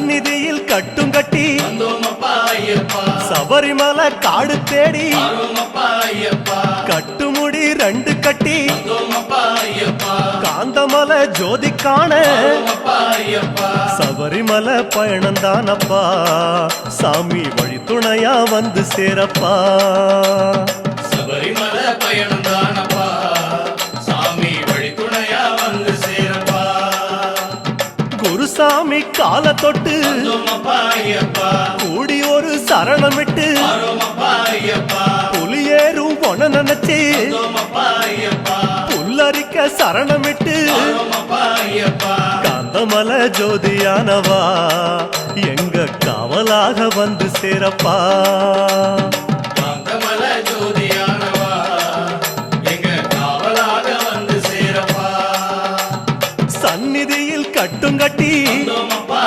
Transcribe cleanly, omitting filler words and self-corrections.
சந்நிதியில் கட்டும் கட்டி சபரிமலை காடு தேடி கட்டுமுடி 2 கட்டி காந்தமலை ஜோதி காண சபரிமலை பயணந்தானப்பா சாமி வழி துணையா வந்து சேரப்பா சபரிமலை பயணந்தானப்பா சாமி வழி துணையா வந்து சேரப்பா குருசாமி கால தொட்டு கூடி ஒரு சரணமிட்டு புலியேறும் பொன நினைச்சு புல்லரிக்க சரணமிட்டு காந்தமலை ஜோதியானவா எங்க காவலாக வந்து சேரப்பா